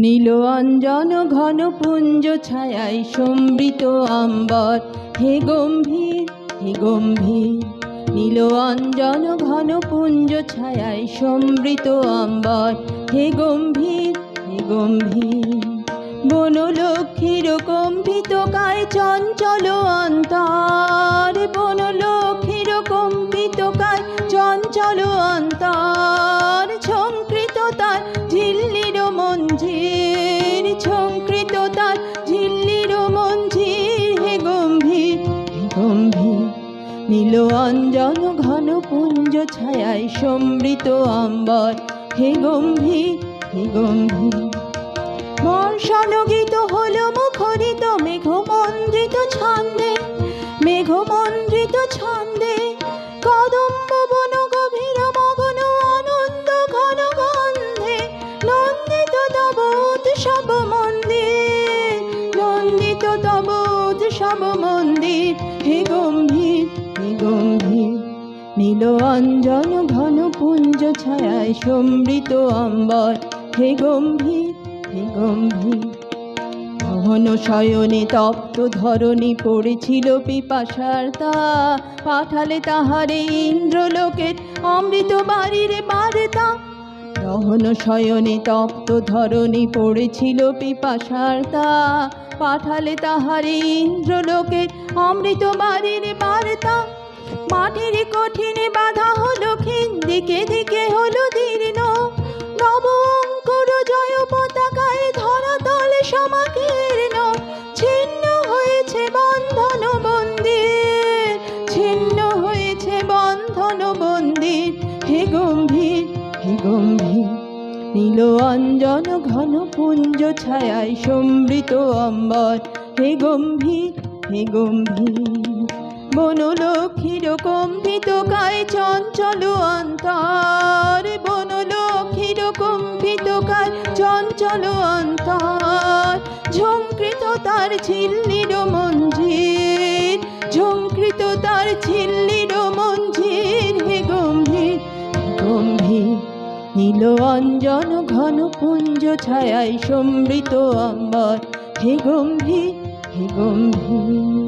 নীল অঞ্জন ঘন পুঞ্জ ছায়ায় সমৃত আম্বর, হে গম্ভীর হে গম্ভীর। নীল অঞ্জন ঘন পুঞ্জ ছায়ায় সমৃত আম্বর, হে গম্ভীর হে গম্ভীর। বনলক্ষ্মীর কম্পিত কায় চঞ্চল অন্তর, বনলক্ষ্মীর কম্পিত কায় চঞ্চল অন্তর। ঝঙ্কৃত তার ঝিল্লির মঞ্জির, ঝঙ্কৃত তার ঝিল্লির মঞ্জির, হে গম্ভীর হে গম্ভীর। নীল অঞ্জন ঘন পুঞ্জ ছায়ায় সমৃত আম্বর, হে গম্ভীর হে গম্ভীর। বর্ষণগীত হল মুখরিত মেঘমন্দ্রিত ছন্দে, মেঘমন্দ্রিত ছন্দে। কদম্ব বন গভীর মগ্ন আনন্দ ঘন গন্ধে, নন্দিত তব উৎসব মন্দির, নন্দিত তব উৎসব মন্দির, হে গম্ভীর হে গম্ভীর। নীল অঞ্জন ঘন পুঞ্জ ছায়ায় সমৃত আম্বর, হে গম্ভীর হে গম্ভীর। ঘন শয়নে তপ্ত ধরণী পড়েছিল পিপাসার তা, পাঠালে তাহারে ইন্দ্রলোকের অমৃত বাড়ির বার্তা। গহন শয়নে তপ্ত ধরণী পড়েছিল পিপাসার তা, পাঠালে তাহারে ইন্দ্রলোকের অমৃত বাড়ির বার্তা। মাটির কঠিনে বাধা হলো ক্ষীণ, দিকে দিকে হলো দীর্ণ, নব অঙ্কুর জয় পতাকায় ধরাতল সমাকীর্ণ। ছিন্ন হয়েছে বন্ধন বন্দির, ছিন্ন হয়েছে বন্ধন বন্দির, হে গম্ভীর হে গম্ভীর। নীল অঞ্জন ঘন পুঞ্জ ছায়ায় সমৃত অম্বর, হে গম্ভীর হে গম্ভীর। বনলক্ষ্মীর কম্পিত কায় চঞ্চল অন্তর, বনলক্ষ্মীর কম্পিত কায় চঞ্চল অন্তর। ঝঙ্কৃত তার ঝিল্লির মঞ্জির, ঝঙ্কৃত তার ঝিল্লির মঞ্জির, হে গম্ভীর হে গম্ভীর। নীল অঞ্জন ঘন পুঞ্জ ছায়ায় সমৃত আম্বর, হে গম্ভীর হে গম্ভীর।